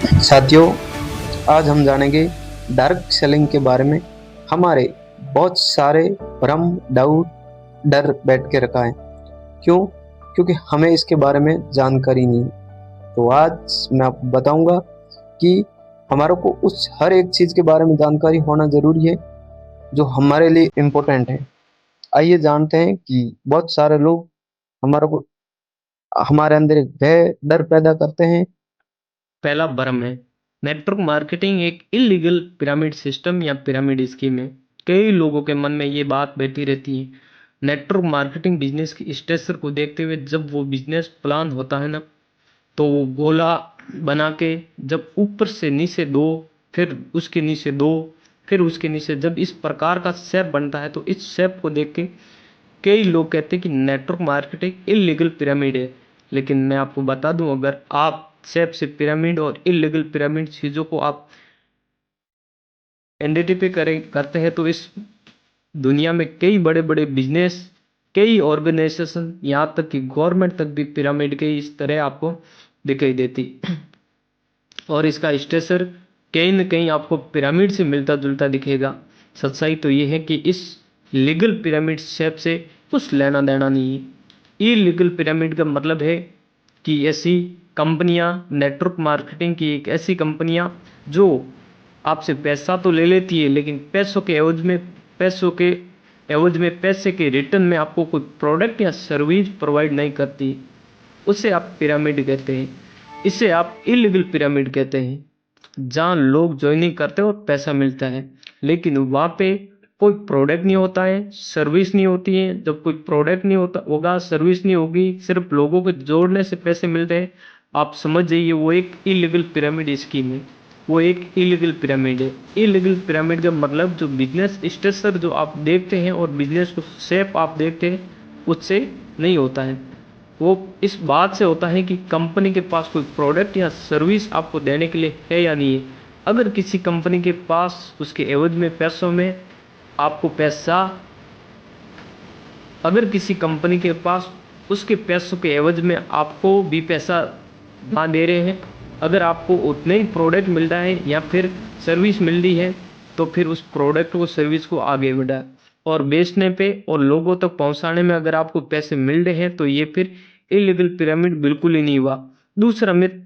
साथियों, आज हम जानेंगे डार्क सेलिंग के बारे में। हमारे बहुत सारे भ्रम, डाउट, डर बैठ के रखा है। क्यों? क्योंकि हमें इसके बारे में जानकारी नहीं है। तो आज मैं आपको बताऊंगा कि हमारे को उस हर एक चीज़ के बारे में जानकारी होना ज़रूरी है जो हमारे लिए इम्पोर्टेंट है। आइए जानते हैं कि बहुत सारे लोग हमारे को हमारे अंदर एक भय, डर पैदा करते हैं। पहला भ्रम है। नेटवर्क मार्केटिंग एक इलीगल पिरामिड सिस्टम या पिरामिड स्कीम है। कई लोगों के मन में ये बात बैठी रहती है। नेटवर्क मार्केटिंग बिजनेस की स्ट्रक्चर को देखते हुए जब वो बिजनेस प्लान होता है ना, तो वो गोला बना के जब ऊपर से नीचे दो, फिर उसके नीचे दो, फिर उसके नीचे, जब इस प्रकार का शेप बनता है तो इस शेप को देख के कई लोग कहते हैं कि नेटवर्क मार्केटिंग इलीगल पिरामिड है। लेकिन मैं आपको बता दूं, अगर आप शेप से पिरामिड और इलीगल पिरामिड चीज़ों को आप एनडीटीपी करते हैं तो इस दुनिया में कई बड़े बड़े बिजनेस, कई ऑर्गेनाइजेशन, यहाँ तक कि गवर्नमेंट तक भी पिरामिड के इस तरह आपको दिखाई देती। और इसका स्ट्रक्चर कहीं न कहीं आपको पिरामिड से मिलता जुलता दिखेगा। सच्चाई तो ये है कि इस लीगल पिरामिड शेप से कुछ लेना देना नहीं है। इलीगल पिरामिड का मतलब है कि ऐसी कंपनियां, नेटवर्क मार्केटिंग की एक ऐसी कंपनियां जो आपसे पैसा तो ले लेती है, लेकिन पैसों के एवज में पैसे के रिटर्न में आपको कोई प्रोडक्ट या सर्विस प्रोवाइड नहीं करती। उसे आप पिरामिड कहते हैं। इसे आप इलीगल पिरामिड कहते हैं, जहाँ लोग ज्वाइनिंग करते हैं और पैसा मिलता है, लेकिन वहाँ पे कोई प्रोडक्ट नहीं होता है, सर्विस नहीं होती है। जब कोई प्रोडक्ट नहीं होता होगा, सर्विस नहीं होगी, सिर्फ लोगों को जोड़ने से पैसे मिलते हैं, आप समझ जाइए वो एक इलीगल पिरामिड स्कीम है। वो एक इलीगल पिरामिड है। इलीगल पिरामिड का मतलब जो बिजनेस स्ट्रक्चर जो आप देखते हैं और बिजनेस को शेप आप देखते हैं, उससे नहीं होता है। वो इस बात से होता है कि कंपनी के पास कोई प्रोडक्ट या सर्विस आपको देने के लिए है या नहीं है। अगर किसी कंपनी के पास उसके एवज में पैसों में आपको पैसा अगर किसी कंपनी के पास उसके पैसों के एवज में आपको भी पैसा ना दे रहे हैं, अगर आपको उतने ही प्रोडक्ट मिल रहा है या फिर सर्विस मिल रही है, तो फिर उस प्रोडक्ट को, सर्विस को आगे बढ़ाए और बेचने पे और लोगों तक पहुंचाने में अगर आपको पैसे मिल रहे हैं, तो ये फिर इलीगल पिरामिड बिल्कुल ही नहीं हुआ। दूसरा मिथ